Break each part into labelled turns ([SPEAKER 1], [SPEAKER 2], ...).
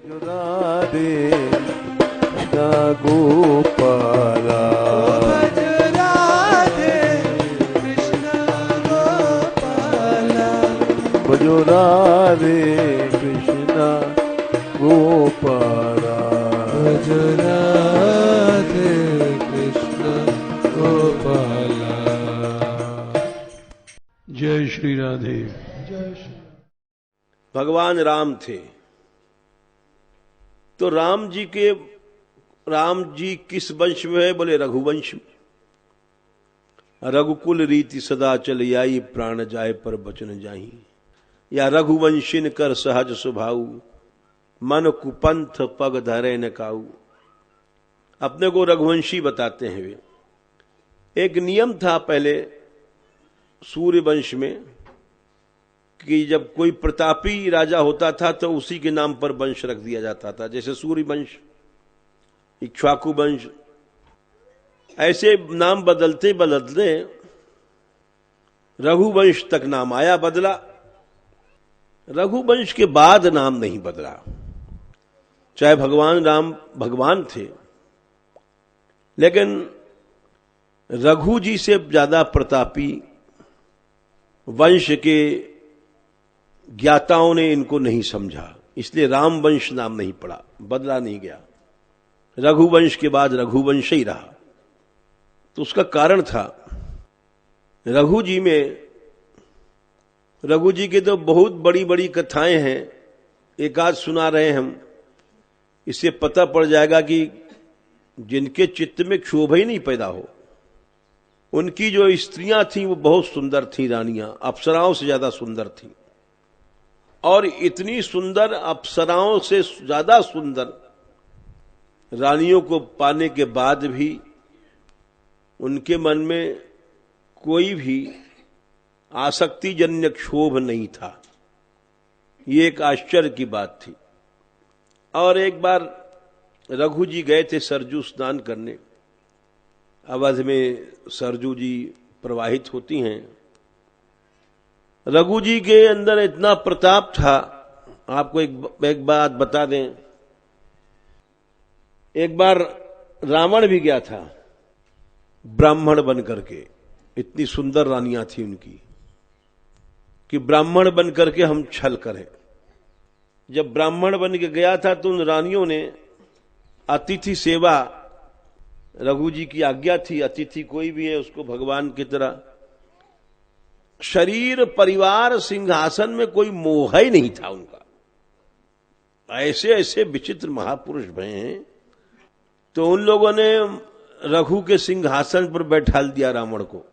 [SPEAKER 1] राधे कृष्ण गोपाला
[SPEAKER 2] भज राधे कृष्ण गोपाला
[SPEAKER 1] भजो राधे कृष्ण गोपाला
[SPEAKER 2] भज राधे कृष्ण गोपाला।
[SPEAKER 3] जय श्री राधे।
[SPEAKER 2] जय श्री
[SPEAKER 4] भगवान राम थे तो राम जी किस वंश में है? बोले रघुवंश में। रघुकुल रीति सदा चल आई, प्राण जाए पर बचन जाही। या रघुवंशिन कर सहज स्वभाव, मन कुपंथ पग धरे न काऊ। अपने को रघुवंशी बताते हैं वे। एक नियम था पहले सूर्य वंश में कि जब कोई प्रतापी राजा होता था तो उसी के नाम पर वंश रख दिया जाता था। जैसे सूर्य वंश, इक्ष्वाकु वंश, ऐसे नाम बदलते बदलते रघुवंश तक नाम आया, बदला। रघुवंश के बाद नाम नहीं बदला। चाहे भगवान राम भगवान थे, लेकिन रघु जी से ज्यादा प्रतापी वंश के ज्ञाताओं ने इनको नहीं समझा, इसलिए राम वंश नाम नहीं पड़ा, बदला नहीं गया। रघुवंश के बाद रघुवंश ही रहा। तो उसका कारण था रघु जी के तो बहुत बड़ी बड़ी कथाएं हैं, एक आध सुना रहे हम। इससे पता पड़ जाएगा कि जिनके चित्त में क्षोभ ही नहीं पैदा हो, उनकी जो स्त्रियां थीं वो बहुत सुंदर थीं, रानियां, अप्सराओं से ज्यादा सुंदर थीं। और इतनी सुंदर अप्सराओं से ज्यादा सुंदर रानियों को पाने के बाद भी उनके मन में कोई भी आसक्तिजन्य क्षोभ नहीं था। ये एक आश्चर्य की बात थी। और एक बार रघु जी गए थे सरजू स्नान करने। अवध में सरजू जी प्रवाहित होती हैं। रघु जी के अंदर इतना प्रताप था। आपको एक बात बता दें, एक बार रावण भी गया था ब्राह्मण बन करके। इतनी सुंदर रानियां थी उनकी कि ब्राह्मण बन करके हम छल करें। जब ब्राह्मण बन के गया था तो उन रानियों ने अतिथि सेवा, रघु जी की आज्ञा थी, अतिथि कोई भी है उसको भगवान की तरह, शरीर परिवार सिंहासन में कोई मोह ही नहीं था उनका। ऐसे ऐसे विचित्र महापुरुष भय हैं। तो उन लोगों ने रघु के सिंहासन पर बैठाल दिया रावण को।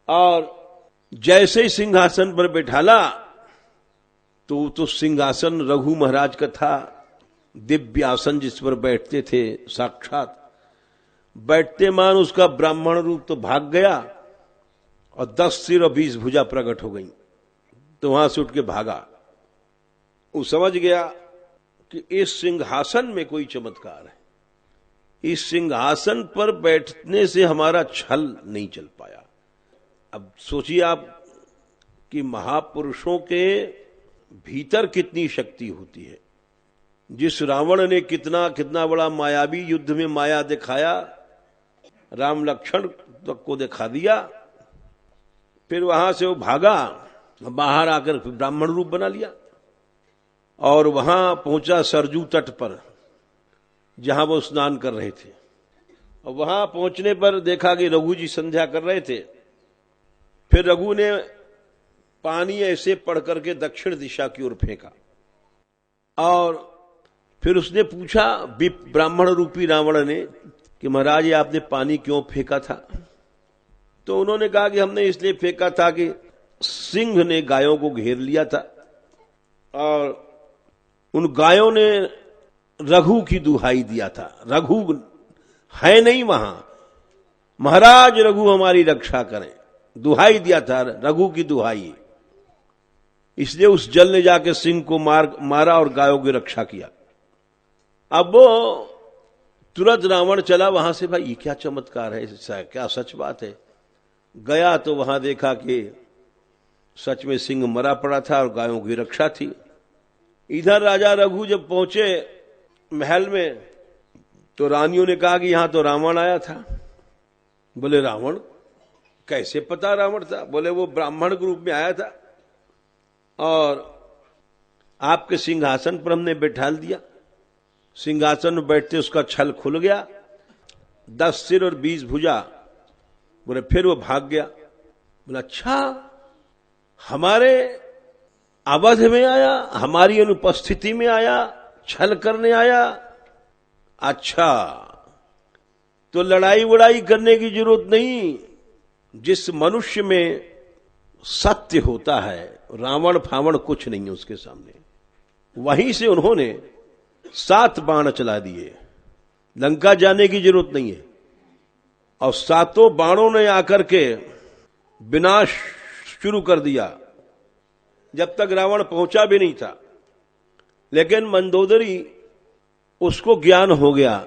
[SPEAKER 4] और जैसे ही सिंहासन पर बैठाला तो सिंहासन रघु महाराज का था, दिव्य आसन जिस पर बैठते थे साक्षात। बैठते मान उसका ब्राह्मण रूप तो भाग गया और 10 सिर और 20 भुजा प्रकट हो गई। तो वहां से उठ के भागा। वो समझ गया कि इस सिंहासन में कोई चमत्कार है, इस सिंहासन पर बैठने से हमारा छल नहीं चल पाया। अब सोचिए आप कि महापुरुषों के भीतर कितनी शक्ति होती है। जिस रावण ने कितना कितना बड़ा मायावी युद्ध में माया दिखाया, राम लक्ष्मण तक को दिखा दिया। फिर वहां से वो भागा, बाहर आकर फिर ब्राह्मण रूप बना लिया और वहां पहुंचा सरजू तट पर जहां वो स्नान कर रहे थे। और वहां पहुंचने पर देखा कि रघु जी संध्या कर रहे थे। फिर रघु ने पानी ऐसे पढ़ करके दक्षिण दिशा की ओर फेंका और फिर उसने पूछा ब्राह्मण रूपी रावण ने कि महाराज ये आपने पानी क्यों फेंका था? तो उन्होंने कहा कि हमने इसलिए फेंका था कि सिंह ने गायों को घेर लिया था और उन गायों ने रघु की दुहाई दिया था। रघु है नहीं वहां, महाराज रघु हमारी रक्षा करें, दुहाई दिया था, रघु की दुहाई। इसलिए उस जल ने जाके सिंह को मारा और गायों की रक्षा किया। अब वो तुरंत रावण चला वहां से, भाई ये क्या चमत्कार है, क्या सच बात है। गया तो वहां देखा कि सच में सिंह मरा पड़ा था और गायों की रक्षा थी। इधर राजा रघु जब पहुंचे महल में तो रानियों ने कहा कि यहां तो रावण आया था। बोले रावण? कैसे पता रावण था? बोले वो ब्राह्मण के रूप में आया था और आपके सिंहासन पर हमने बैठाल दिया। सिंहासन में बैठते उसका छल खुल गया, 10 सिर और 20 भुजा। बोले फिर वो भाग गया। बोला अच्छा, हमारे अवध में आया, हमारी अनुपस्थिति में आया, छल करने आया। अच्छा, तो लड़ाई वड़ाई करने की जरूरत नहीं। जिस मनुष्य में सत्य होता है, रावण फावण कुछ नहीं है उसके सामने। वहीं से उन्होंने 7 बाण चला दिए। लंका जाने की जरूरत नहीं है और 7 बाणों ने आकर के विनाश शुरू कर दिया जब तक रावण पहुंचा भी नहीं था। लेकिन मंदोदरी उसको ज्ञान हो गया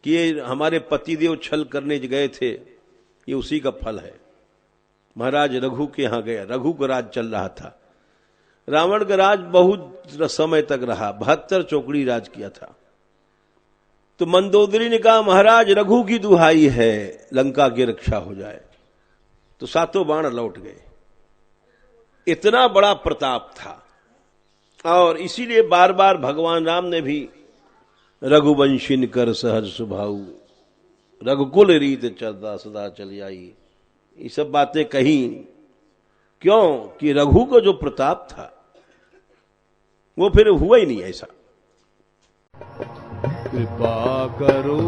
[SPEAKER 4] कि ये हमारे पतिदेव छल करने गए थे, ये उसी का फल है। महाराज रघु के यहां गया। रघु का राज चल रहा था। रावण का राज बहुत समय तक रहा, 72 चौकड़ी राज किया था। तो मंदोदरी ने कहा महाराज रघु की दुहाई है, लंका की रक्षा हो जाए। तो 7 बाण लौट गए। इतना बड़ा प्रताप था और इसीलिए बार बार भगवान राम ने भी रघुवंशिन कर सहज सुभाऊ, रघुकुल रीत चलता सदा चल आई, ये सब बातें कही। क्यों? कि रघु का जो प्रताप था वो फिर हुआ ही नहीं ऐसा।
[SPEAKER 1] कृपा करो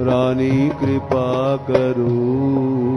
[SPEAKER 1] रानी कृपा करो।